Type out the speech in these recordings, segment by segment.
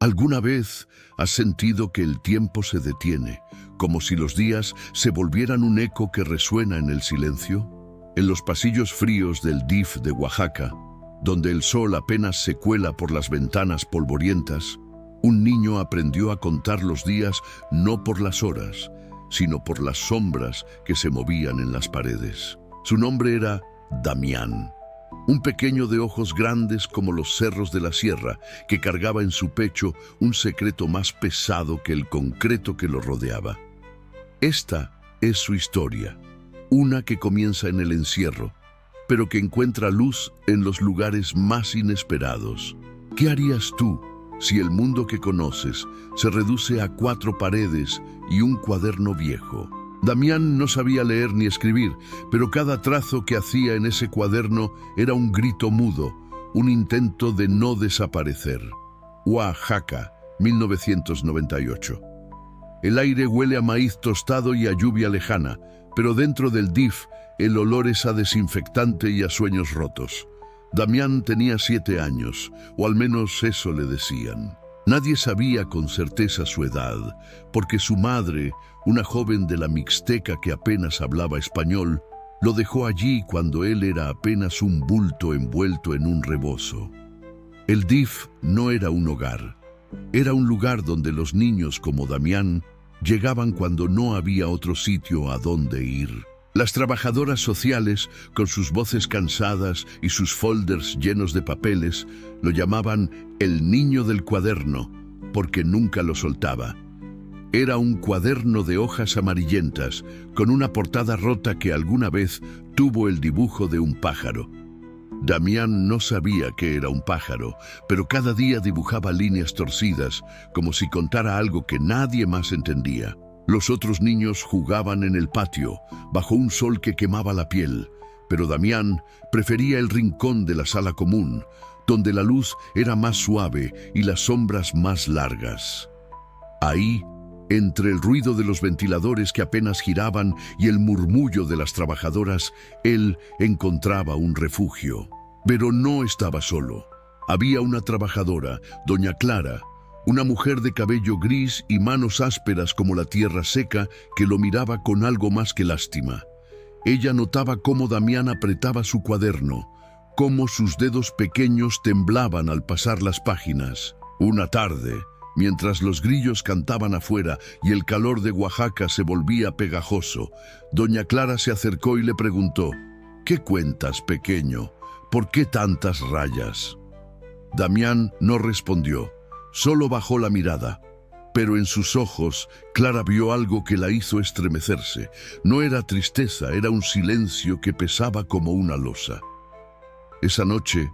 ¿Alguna vez has sentido que el tiempo se detiene, como si los días se volvieran un eco que resuena en el silencio? En los pasillos fríos del DIF de Oaxaca, donde el sol apenas se cuela por las ventanas polvorientas, un niño aprendió a contar los días no por las horas, sino por las sombras que se movían en las paredes. Su nombre era Damián. Un pequeño de ojos grandes como los cerros de la sierra, que cargaba en su pecho un secreto más pesado que el concreto que lo rodeaba. Esta es su historia, una que comienza en el encierro, pero que encuentra luz en los lugares más inesperados. ¿Qué harías tú si el mundo que conoces se reduce a 4 paredes y un cuaderno viejo? Damián no sabía leer ni escribir, pero cada trazo que hacía en ese cuaderno era un grito mudo, un intento de no desaparecer. Oaxaca, 1998. El aire huele a maíz tostado y a lluvia lejana, pero dentro del DIF el olor es a desinfectante y a sueños rotos. Damián tenía 7 años, o al menos eso le decían. Nadie sabía con certeza su edad, porque su madre, una joven de la Mixteca que apenas hablaba español, lo dejó allí cuando él era apenas un bulto envuelto en un rebozo. El DIF no era un hogar, era un lugar donde los niños como Damián llegaban cuando no había otro sitio a donde ir. Las trabajadoras sociales, con sus voces cansadas y sus folders llenos de papeles, lo llamaban el niño del cuaderno, porque nunca lo soltaba. Era un cuaderno de hojas amarillentas, con una portada rota que alguna vez tuvo el dibujo de un pájaro. Damián no sabía que era un pájaro, pero cada día dibujaba líneas torcidas, como si contara algo que nadie más entendía. Los otros niños jugaban en el patio, bajo un sol que quemaba la piel, pero Damián prefería el rincón de la sala común, donde la luz era más suave y las sombras más largas. Ahí, entre el ruido de los ventiladores que apenas giraban y el murmullo de las trabajadoras, él encontraba un refugio. Pero no estaba solo. Había una trabajadora, doña Clara, una mujer de cabello gris y manos ásperas como la tierra seca, que lo miraba con algo más que lástima. Ella notaba cómo Damián apretaba su cuaderno, cómo sus dedos pequeños temblaban al pasar las páginas. Una tarde, mientras los grillos cantaban afuera y el calor de Oaxaca se volvía pegajoso, doña Clara se acercó y le preguntó: «¿Qué cuentas, pequeño? ¿Por qué tantas rayas?» Damián no respondió. Solo bajó la mirada, pero en sus ojos Clara vio algo que la hizo estremecerse. No era tristeza, era un silencio que pesaba como una losa. Esa noche,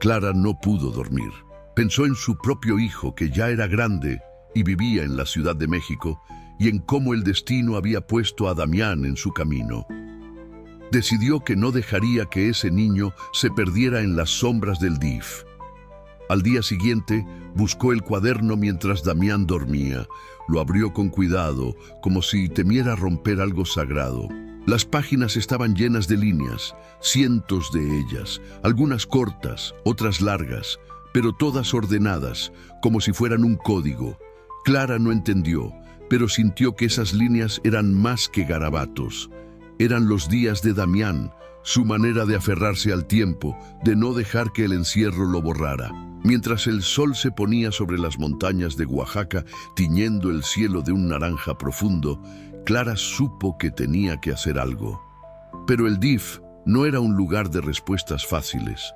Clara no pudo dormir. Pensó en su propio hijo, que ya era grande y vivía en la Ciudad de México, y en cómo el destino había puesto a Damián en su camino. Decidió que no dejaría que ese niño se perdiera en las sombras del DIF. Al día siguiente, buscó el cuaderno mientras Damián dormía. Lo abrió con cuidado, como si temiera romper algo sagrado. Las páginas estaban llenas de líneas, cientos de ellas, algunas cortas, otras largas, pero todas ordenadas, como si fueran un código. Clara no entendió, pero sintió que esas líneas eran más que garabatos. Eran los días de Damián, su manera de aferrarse al tiempo, de no dejar que el encierro lo borrara. Mientras el sol se ponía sobre las montañas de Oaxaca, tiñendo el cielo de un naranja profundo, Clara supo que tenía que hacer algo. Pero el DIF no era un lugar de respuestas fáciles.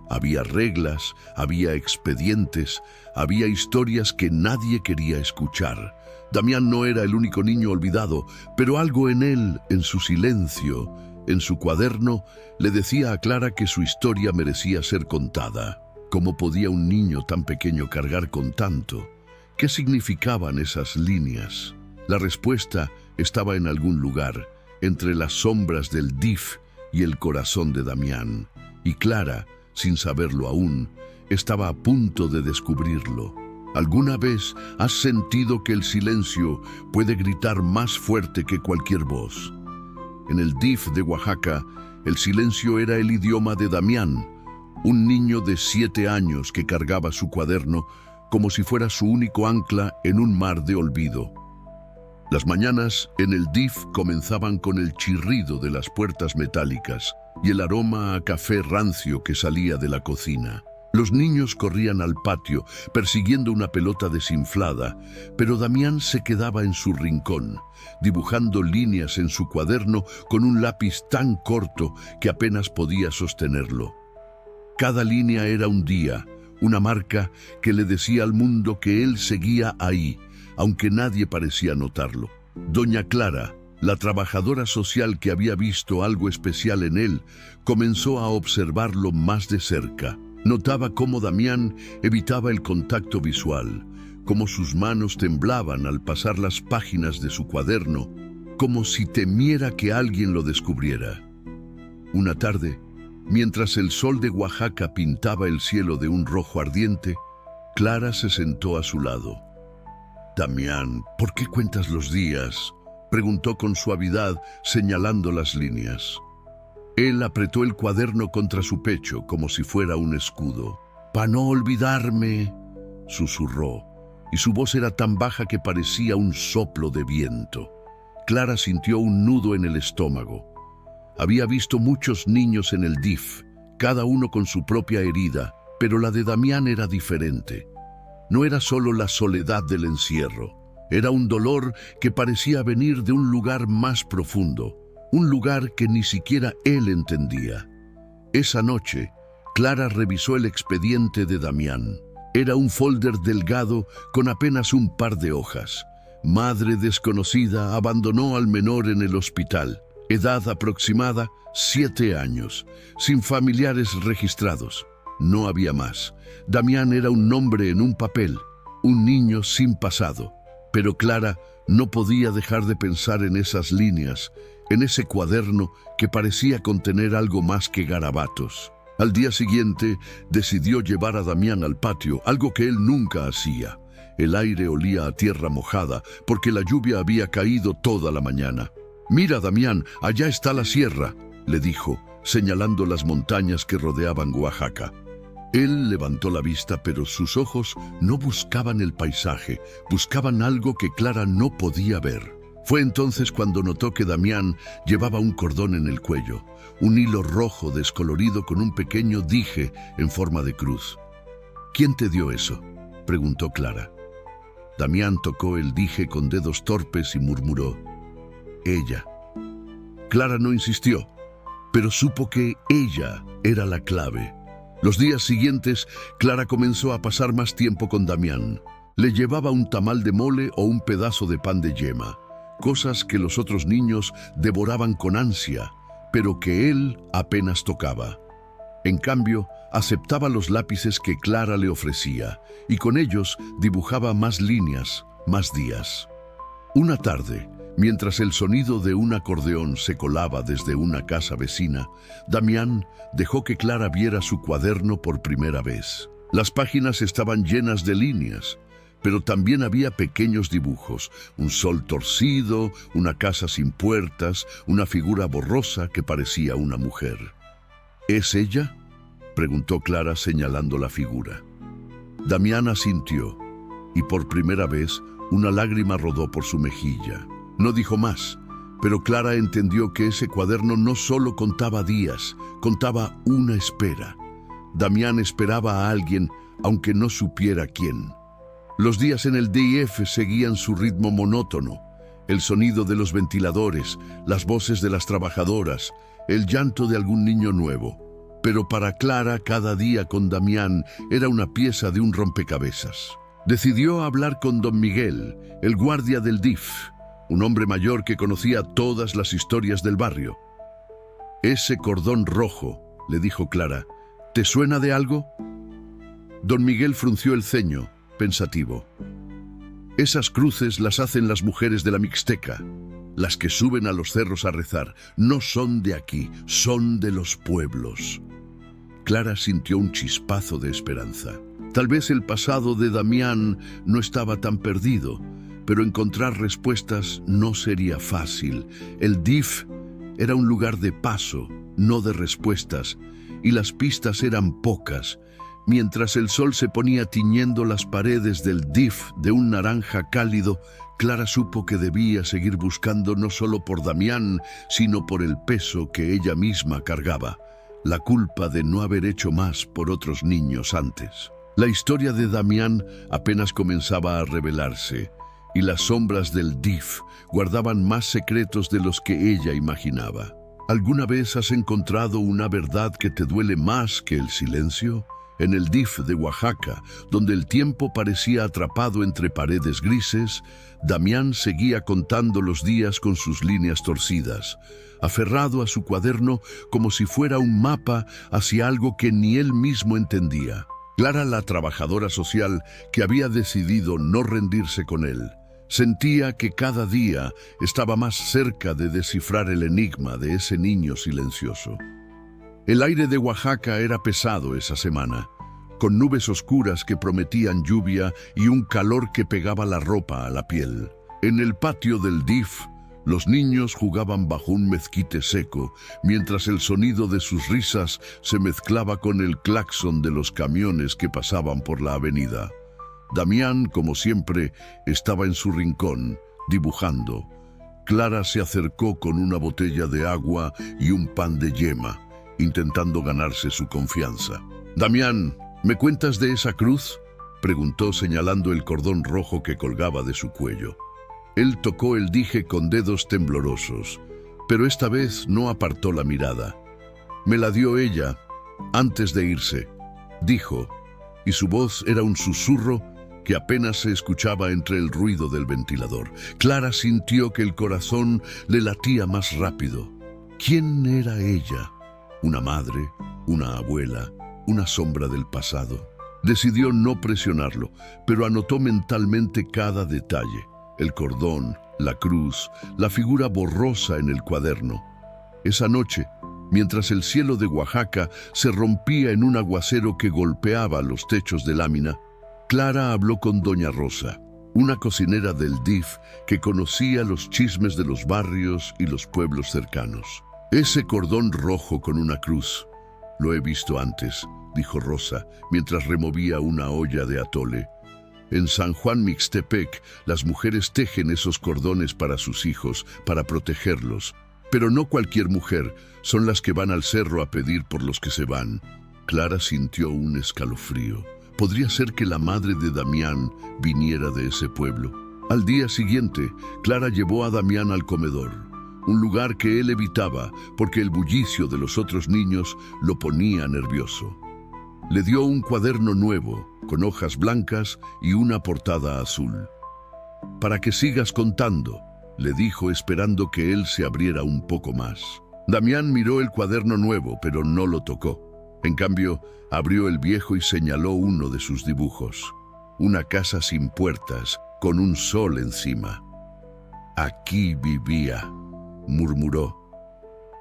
Había reglas, había expedientes, había historias que nadie quería escuchar. Damián no era el único niño olvidado, pero algo en él, en su silencio, en su cuaderno, le decía a Clara que su historia merecía ser contada. ¿Cómo podía un niño tan pequeño cargar con tanto? ¿Qué significaban esas líneas? La respuesta estaba en algún lugar, entre las sombras del DIF y el corazón de Damián. Y Clara, sin saberlo aún, estaba a punto de descubrirlo. ¿Alguna vez has sentido que el silencio puede gritar más fuerte que cualquier voz? En el DIF de Oaxaca, el silencio era el idioma de Damián, un niño de 7 años que cargaba su cuaderno como si fuera su único ancla en un mar de olvido. Las mañanas en el DIF comenzaban con el chirrido de las puertas metálicas y el aroma a café rancio que salía de la cocina. Los niños corrían al patio, persiguiendo una pelota desinflada, pero Damián se quedaba en su rincón, dibujando líneas en su cuaderno con un lápiz tan corto que apenas podía sostenerlo. Cada línea era un día, una marca que le decía al mundo que él seguía ahí, aunque nadie parecía notarlo. Doña Clara, la trabajadora social que había visto algo especial en él, comenzó a observarlo más de cerca. Notaba cómo Damián evitaba el contacto visual, cómo sus manos temblaban al pasar las páginas de su cuaderno, como si temiera que alguien lo descubriera. Una tarde, mientras el sol de Oaxaca pintaba el cielo de un rojo ardiente, Clara se sentó a su lado. «Damián, ¿por qué cuentas los días?», preguntó con suavidad, señalando las líneas. Él apretó el cuaderno contra su pecho como si fuera un escudo. «Pa' no olvidarme», susurró, y su voz era tan baja que parecía un soplo de viento. Clara sintió un nudo en el estómago. Había visto muchos niños en el DIF, cada uno con su propia herida, pero la de Damián era diferente. No era solo la soledad del encierro, era un dolor que parecía venir de un lugar más profundo. Un lugar que ni siquiera él entendía. Esa noche, Clara revisó el expediente de Damián. Era un folder delgado con apenas un par de hojas. Madre desconocida abandonó al menor en el hospital. Edad aproximada, 7 años. Sin familiares registrados. No había más. Damián era un nombre en un papel. Un niño sin pasado. Pero Clara no podía dejar de pensar en esas líneas, en ese cuaderno que parecía contener algo más que garabatos. Al día siguiente, decidió llevar a Damián al patio, algo que él nunca hacía. El aire olía a tierra mojada, porque la lluvia había caído toda la mañana. «Mira, Damián, allá está la sierra», le dijo, señalando las montañas que rodeaban Oaxaca. Él levantó la vista, pero sus ojos no buscaban el paisaje, buscaban algo que Clara no podía ver. Fue entonces cuando notó que Damián llevaba un cordón en el cuello, un hilo rojo descolorido con un pequeño dije en forma de cruz. «¿Quién te dio eso?», preguntó Clara. Damián tocó el dije con dedos torpes y murmuró: «Ella». Clara no insistió, pero supo que ella era la clave. Los días siguientes, Clara comenzó a pasar más tiempo con Damián. Le llevaba un tamal de mole o un pedazo de pan de yema, cosas que los otros niños devoraban con ansia, pero que él apenas tocaba. En cambio, aceptaba los lápices que Clara le ofrecía, y con ellos dibujaba más líneas, más días. Una tarde, mientras el sonido de un acordeón se colaba desde una casa vecina, Damián dejó que Clara viera su cuaderno por primera vez. Las páginas estaban llenas de líneas, pero también había pequeños dibujos, un sol torcido, una casa sin puertas, una figura borrosa que parecía una mujer. «¿Es ella?», preguntó Clara señalando la figura. Damián asintió, y por primera vez una lágrima rodó por su mejilla. No dijo más, pero Clara entendió que ese cuaderno no solo contaba días, contaba una espera. Damián esperaba a alguien, aunque no supiera quién. Los días en el DIF seguían su ritmo monótono, el sonido de los ventiladores, las voces de las trabajadoras, el llanto de algún niño nuevo. Pero para Clara, cada día con Damián era una pieza de un rompecabezas. Decidió hablar con don Miguel, el guardia del DIF, un hombre mayor que conocía todas las historias del barrio. «Ese cordón rojo», le dijo Clara, «¿te suena de algo?». Don Miguel frunció el ceño, pensativo. «Esas cruces las hacen las mujeres de la Mixteca, las que suben a los cerros a rezar. No son de aquí, son de los pueblos». Clara sintió un chispazo de esperanza. Tal vez el pasado de Damián no estaba tan perdido, pero encontrar respuestas no sería fácil. El DIF era un lugar de paso, no de respuestas, y las pistas eran pocas, Mientras el sol se ponía tiñendo las paredes del DIF de un naranja cálido, Clara supo que debía seguir buscando no solo por Damián, sino por el peso que ella misma cargaba, la culpa de no haber hecho más por otros niños antes. La historia de Damián apenas comenzaba a revelarse, y las sombras del DIF guardaban más secretos de los que ella imaginaba. ¿Alguna vez has encontrado una verdad que te duele más que el silencio? En el DIF de Oaxaca, donde el tiempo parecía atrapado entre paredes grises, Damián seguía contando los días con sus líneas torcidas, aferrado a su cuaderno como si fuera un mapa hacia algo que ni él mismo entendía. Clara, la trabajadora social que había decidido no rendirse con él, sentía que cada día estaba más cerca de descifrar el enigma de ese niño silencioso. El aire de Oaxaca era pesado esa semana, con nubes oscuras que prometían lluvia y un calor que pegaba la ropa a la piel. En el patio del DIF, los niños jugaban bajo un mezquite seco, mientras el sonido de sus risas se mezclaba con el claxon de los camiones que pasaban por la avenida. Damián, como siempre, estaba en su rincón, dibujando. Clara se acercó con una botella de agua y un pan de yema, intentando ganarse su confianza. «Damián, ¿me cuentas de esa cruz?», preguntó señalando el cordón rojo que colgaba de su cuello. Él tocó el dije con dedos temblorosos, pero esta vez no apartó la mirada. «Me la dio ella, antes de irse», dijo, y su voz era un susurro que apenas se escuchaba entre el ruido del ventilador. Clara sintió que el corazón le latía más rápido. ¿Quién era ella? ¿Una madre? ¿Una abuela? ¿Una sombra del pasado? Decidió no presionarlo, pero anotó mentalmente cada detalle. El cordón, la cruz, la figura borrosa en el cuaderno. Esa noche, mientras el cielo de Oaxaca se rompía en un aguacero que golpeaba los techos de lámina, Clara habló con doña Rosa, una cocinera del DIF que conocía los chismes de los barrios y los pueblos cercanos. «Ese cordón rojo con una cruz, lo he visto antes», dijo Rosa, mientras removía una olla de atole. «En San Juan Mixtepec, las mujeres tejen esos cordones para sus hijos, para protegerlos. Pero no cualquier mujer, son las que van al cerro a pedir por los que se van». Clara sintió un escalofrío. Podría ser que la madre de Damián viniera de ese pueblo. Al día siguiente, Clara llevó a Damián al comedor, un lugar que él evitaba porque el bullicio de los otros niños lo ponía nervioso. Le dio un cuaderno nuevo, con hojas blancas y una portada azul. «Para que sigas contando», le dijo, esperando que él se abriera un poco más. Damián miró el cuaderno nuevo, pero no lo tocó. En cambio, abrió el viejo y señaló uno de sus dibujos. Una casa sin puertas, con un sol encima. «Aquí vivía», murmuró.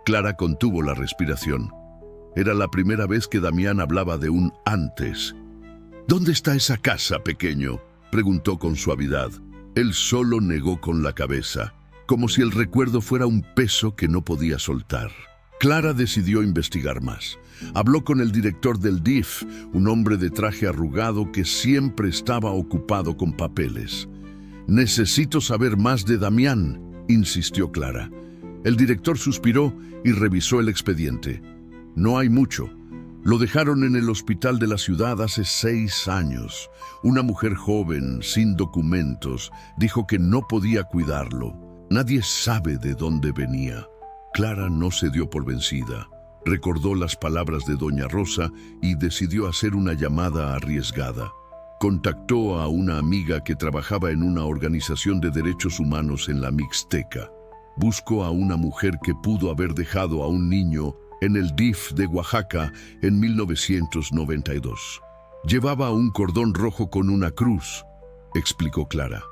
Clara contuvo la respiración. Era la primera vez que Damián hablaba de un antes. «¿Dónde está esa casa, pequeño?», preguntó con suavidad. Él solo negó con la cabeza, como si el recuerdo fuera un peso que no podía soltar. Clara decidió investigar más. Habló con el director del DIF, un hombre de traje arrugado que siempre estaba ocupado con papeles. «Necesito saber más de Damián», insistió Clara. El director suspiró y revisó el expediente. «No hay mucho. Lo dejaron en el hospital de la ciudad hace 6 años. Una mujer joven, sin documentos, dijo que no podía cuidarlo. Nadie sabe de dónde venía». Clara no se dio por vencida. Recordó las palabras de doña Rosa y decidió hacer una llamada arriesgada. Contactó a una amiga que trabajaba en una organización de derechos humanos en la Mixteca. Buscó a una mujer que pudo haber dejado a un niño en el DIF de Oaxaca en 1992. «Llevaba un cordón rojo con una cruz», explicó Clara.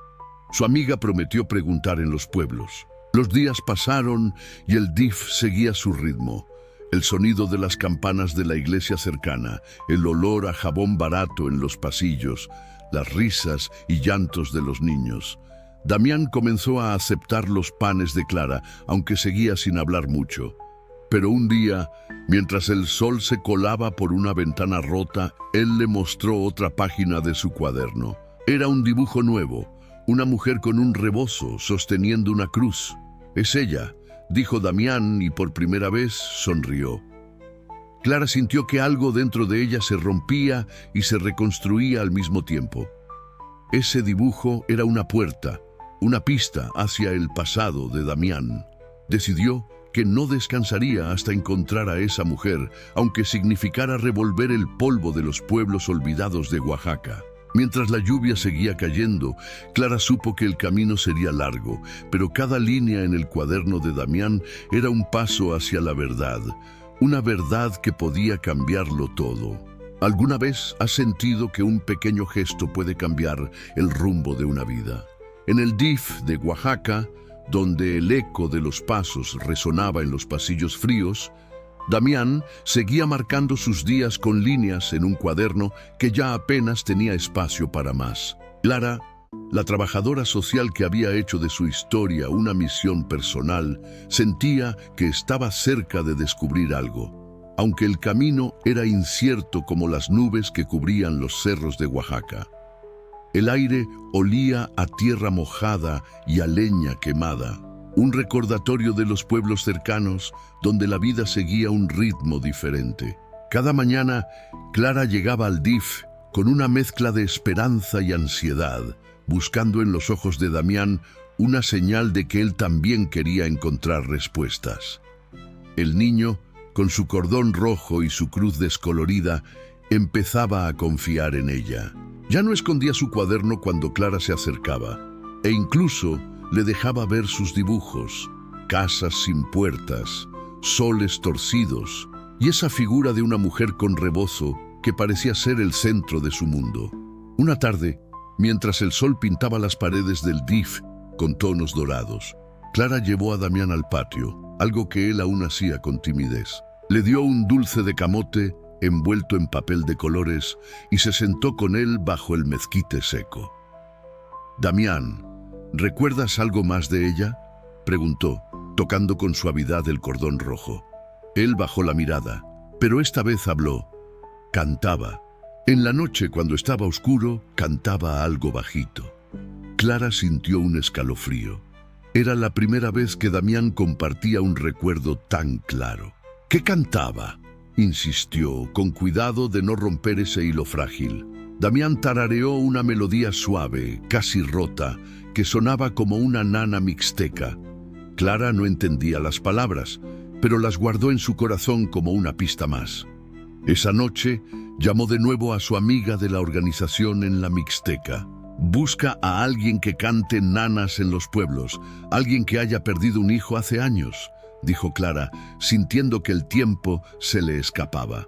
Su amiga prometió preguntar en los pueblos. Los días pasaron y el DIF seguía su ritmo. El sonido de las campanas de la iglesia cercana, el olor a jabón barato en los pasillos, las risas y llantos de los niños. Damián comenzó a aceptar los panes de Clara, aunque seguía sin hablar mucho. Pero un día, mientras el sol se colaba por una ventana rota, él le mostró otra página de su cuaderno. Era un dibujo nuevo, una mujer con un rebozo sosteniendo una cruz. «Es ella», dijo Damián, y por primera vez sonrió. Clara sintió que algo dentro de ella se rompía y se reconstruía al mismo tiempo. Ese dibujo era una puerta, una pista hacia el pasado de Damián. Decidió que no descansaría hasta encontrar a esa mujer, aunque significara revolver el polvo de los pueblos olvidados de Oaxaca. Mientras la lluvia seguía cayendo, Clara supo que el camino sería largo, pero cada línea en el cuaderno de Damián era un paso hacia la verdad, una verdad que podía cambiarlo todo. ¿Alguna vez has sentido que un pequeño gesto puede cambiar el rumbo de una vida? En el DIF de Oaxaca, donde el eco de los pasos resonaba en los pasillos fríos, Damián seguía marcando sus días con líneas en un cuaderno que ya apenas tenía espacio para más. Clara, la trabajadora social que había hecho de su historia una misión personal, sentía que estaba cerca de descubrir algo, aunque el camino era incierto como las nubes que cubrían los cerros de Oaxaca. El aire olía a tierra mojada y a leña quemada, un recordatorio de los pueblos cercanos donde la vida seguía un ritmo diferente. Cada mañana, Clara llegaba al DIF con una mezcla de esperanza y ansiedad, buscando en los ojos de Damián una señal de que él también quería encontrar respuestas. El niño, con su cordón rojo y su cruz descolorida, empezaba a confiar en ella. Ya no escondía su cuaderno cuando Clara se acercaba, e incluso le dejaba ver sus dibujos, casas sin puertas, soles torcidos, y esa figura de una mujer con rebozo que parecía ser el centro de su mundo. Una tarde, mientras el sol pintaba las paredes del DIF con tonos dorados, Clara llevó a Damián al patio, algo que él aún hacía con timidez. Le dio un dulce de camote envuelto en papel de colores y se sentó con él bajo el mezquite seco. «Damián, ¿recuerdas algo más de ella?», preguntó, tocando con suavidad el cordón rojo. Él bajó la mirada, pero esta vez habló. Cantaba. En la noche, cuando estaba oscuro, cantaba algo bajito. Clara sintió un escalofrío. Era la primera vez que Damián compartía un recuerdo tan claro. «¿Qué cantaba?», insistió, con cuidado de no romper ese hilo frágil. Damián tarareó una melodía suave, casi rota, que sonaba como una nana mixteca. Clara no entendía las palabras, pero las guardó en su corazón como una pista más. Esa noche llamó de nuevo a su amiga de la organización en la Mixteca. «Busca a alguien que cante nanas en los pueblos, alguien que haya perdido un hijo hace años», dijo Clara, sintiendo que el tiempo se le escapaba.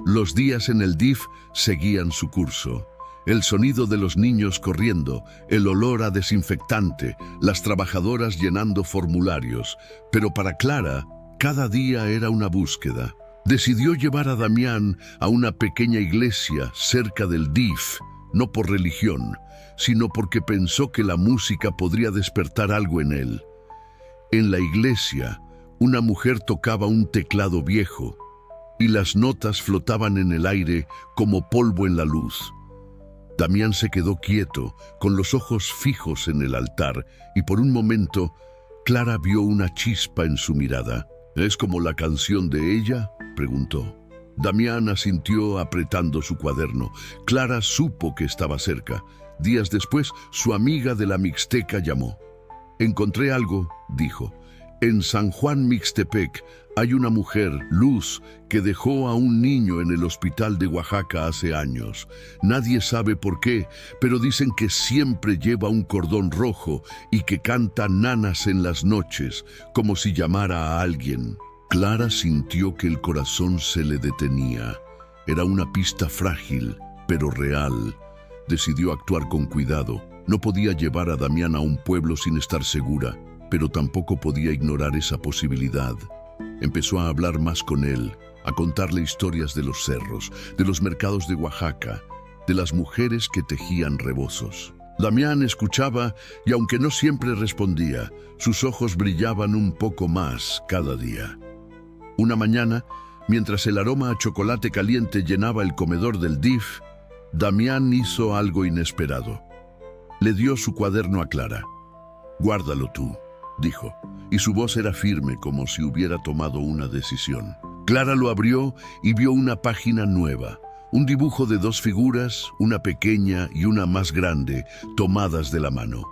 Los días en el DIF seguían su curso. El sonido de los niños corriendo, el olor a desinfectante, las trabajadoras llenando formularios. Pero para Clara, cada día era una búsqueda. Decidió llevar a Damián a una pequeña iglesia cerca del DIF, no por religión, sino porque pensó que la música podría despertar algo en él. En la iglesia, una mujer tocaba un teclado viejo, y las notas flotaban en el aire como polvo en la luz. Damián se quedó quieto, con los ojos fijos en el altar, y por un momento, Clara vio una chispa en su mirada. «¿Es como la canción de ella?», preguntó. Damián asintió apretando su cuaderno. Clara supo que estaba cerca. Días después, su amiga de la Mixteca llamó. «Encontré algo», dijo. «En San Juan Mixtepec hay una mujer, Luz, que dejó a un niño en el hospital de Oaxaca hace años. Nadie sabe por qué, pero dicen que siempre lleva un cordón rojo y que canta nanas en las noches, como si llamara a alguien». Clara sintió que el corazón se le detenía. Era una pista frágil, pero real. Decidió actuar con cuidado. No podía llevar a Damián a un pueblo sin estar segura, pero tampoco podía ignorar esa posibilidad. Empezó a hablar más con él, a contarle historias de los cerros, de los mercados de Oaxaca, de las mujeres que tejían rebozos. Damián escuchaba y aunque no siempre respondía, sus ojos brillaban un poco más cada día. Una mañana, mientras el aroma a chocolate caliente llenaba el comedor del DIF, Damián hizo algo inesperado. Le dio su cuaderno a Clara. «Guárdalo tú», dijo, y su voz era firme como si hubiera tomado una decisión. Clara lo abrió y vio una página nueva, un dibujo de dos figuras, una pequeña y una más grande, tomadas de la mano.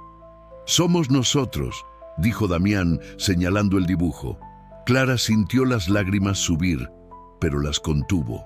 «Somos nosotros», dijo Damián, señalando el dibujo. Clara sintió las lágrimas subir, pero las contuvo.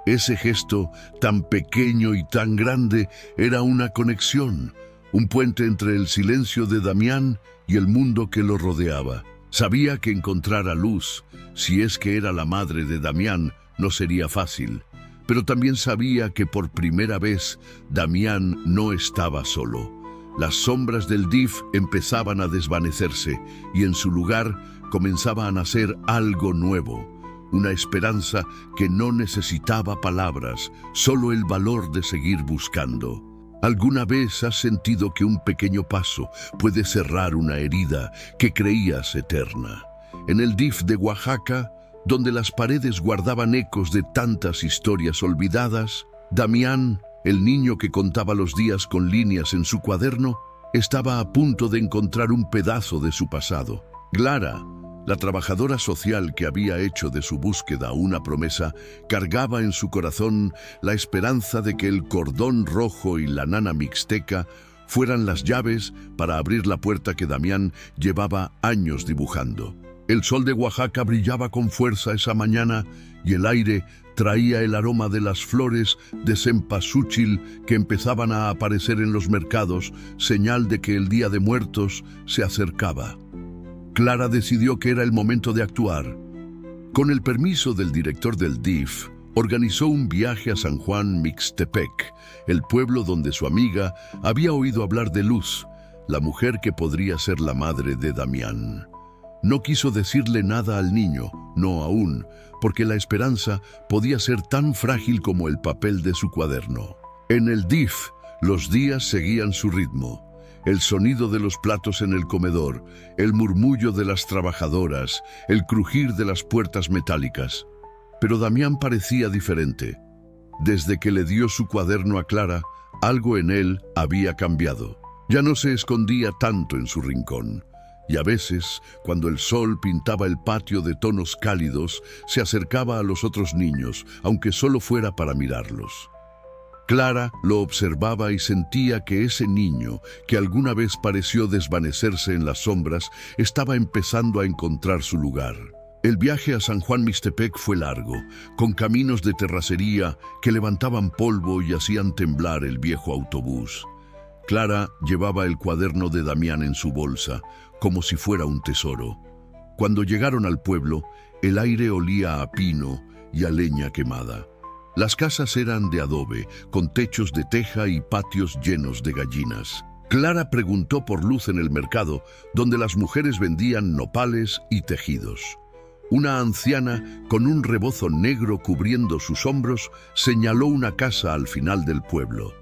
Ese gesto, tan pequeño y tan grande, era una conexión, un puente entre el silencio de Damián y el mundo que lo rodeaba. Sabía que encontrar a Luz, si es que era la madre de Damián, no sería fácil, pero también sabía que por primera vez Damián no estaba solo. Las sombras del DIF empezaban a desvanecerse y en su lugar comenzaba a nacer algo nuevo, una esperanza que no necesitaba palabras, solo el valor de seguir buscando. ¿Alguna vez has sentido que un pequeño paso puede cerrar una herida que creías eterna? En el DIF de Oaxaca, donde las paredes guardaban ecos de tantas historias olvidadas, Damián, el niño que contaba los días con líneas en su cuaderno, estaba a punto de encontrar un pedazo de su pasado. Clara, la trabajadora social que había hecho de su búsqueda una promesa, cargaba en su corazón la esperanza de que el cordón rojo y la nana mixteca fueran las llaves para abrir la puerta que Damián llevaba años dibujando. El sol de Oaxaca brillaba con fuerza esa mañana y el aire traía el aroma de las flores de cempasúchil que empezaban a aparecer en los mercados, señal de que el Día de Muertos se acercaba. Clara decidió que era el momento de actuar. Con el permiso del director del DIF, organizó un viaje a San Juan Mixtepec, el pueblo donde su amiga había oído hablar de Luz, la mujer que podría ser la madre de Damián. No quiso decirle nada al niño, no aún, porque la esperanza podía ser tan frágil como el papel de su cuaderno. En el DIF, los días seguían su ritmo. El sonido de los platos en el comedor, el murmullo de las trabajadoras, el crujir de las puertas metálicas. Pero Damián parecía diferente. Desde que le dio su cuaderno a Clara, algo en él había cambiado. Ya no se escondía tanto en su rincón. Y a veces, cuando el sol pintaba el patio de tonos cálidos, se acercaba a los otros niños, aunque solo fuera para mirarlos. Clara lo observaba y sentía que ese niño, que alguna vez pareció desvanecerse en las sombras, estaba empezando a encontrar su lugar. El viaje a San Juan Mixtepec fue largo, con caminos de terracería que levantaban polvo y hacían temblar el viejo autobús. Clara llevaba el cuaderno de Damián en su bolsa, como si fuera un tesoro. Cuando llegaron al pueblo, el aire olía a pino y a leña quemada. Las casas eran de adobe, con techos de teja y patios llenos de gallinas. Clara preguntó por Luz en el mercado, donde las mujeres vendían nopales y tejidos. Una anciana, con un rebozo negro cubriendo sus hombros, señaló una casa al final del pueblo.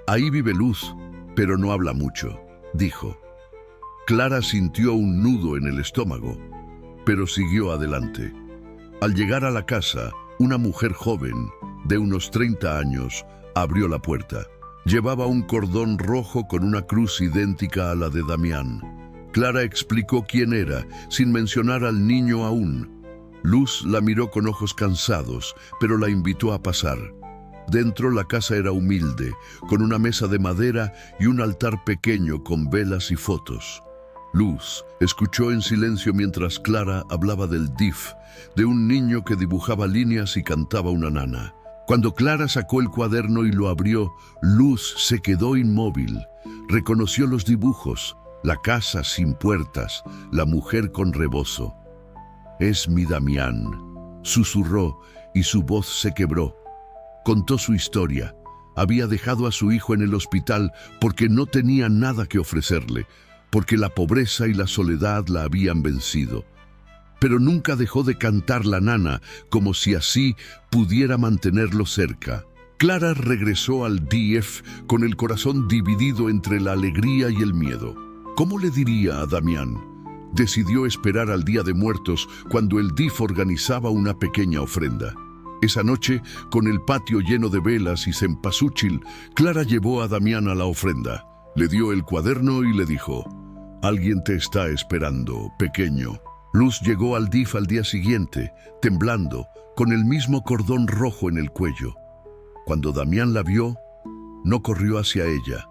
«Ahí vive Luz, pero no habla mucho», dijo. Clara sintió un nudo en el estómago, pero siguió adelante. Al llegar a la casa, una mujer joven, de unos 30 años, abrió la puerta. Llevaba un cordón rojo con una cruz idéntica a la de Damián. Clara explicó quién era, sin mencionar al niño aún. Luz la miró con ojos cansados, pero la invitó a pasar. Dentro la casa era humilde, con una mesa de madera y un altar pequeño con velas y fotos. Luz escuchó en silencio mientras Clara hablaba del DIF, de un niño que dibujaba líneas y cantaba una nana. Cuando Clara sacó el cuaderno y lo abrió, Luz se quedó inmóvil. Reconoció los dibujos, la casa sin puertas, la mujer con rebozo. «Es mi Damián», susurró y su voz se quebró. Contó su historia. Había dejado a su hijo en el hospital porque no tenía nada que ofrecerle, porque la pobreza y la soledad la habían vencido. Pero nunca dejó de cantar la nana, como si así pudiera mantenerlo cerca. Clara regresó al DIF con el corazón dividido entre la alegría y el miedo. ¿Cómo le diría a Damián? decidió esperar al Día de Muertos cuando el DIF organizaba una pequeña ofrenda. Esa noche, con el patio lleno de velas y cempasúchil, Clara llevó a Damián a la ofrenda. Le dio el cuaderno y le dijo: «Alguien te está esperando, pequeño». Luz llegó al DIF al día siguiente, temblando, con el mismo cordón rojo en el cuello. Cuando Damián la vio, no corrió hacia ella,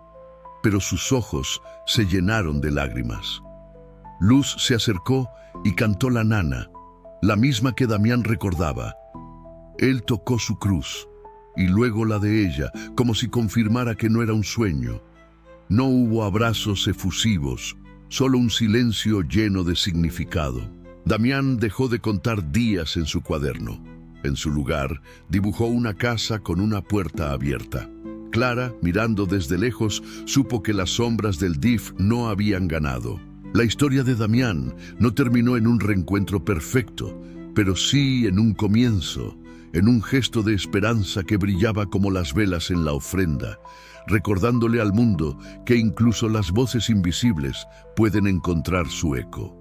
pero sus ojos se llenaron de lágrimas. Luz se acercó y cantó la nana, la misma que Damián recordaba. Él tocó su cruz y luego la de ella, como si confirmara que no era un sueño. No hubo abrazos efusivos, solo un silencio lleno de significado. Damián dejó de contar días en su cuaderno. En su lugar, dibujó una casa con una puerta abierta. Clara, mirando desde lejos, supo que las sombras del DIF no habían ganado. La historia de Damián no terminó en un reencuentro perfecto, pero sí en un comienzo, en un gesto de esperanza que brillaba como las velas en la ofrenda, recordándole al mundo que incluso las voces invisibles pueden encontrar su eco.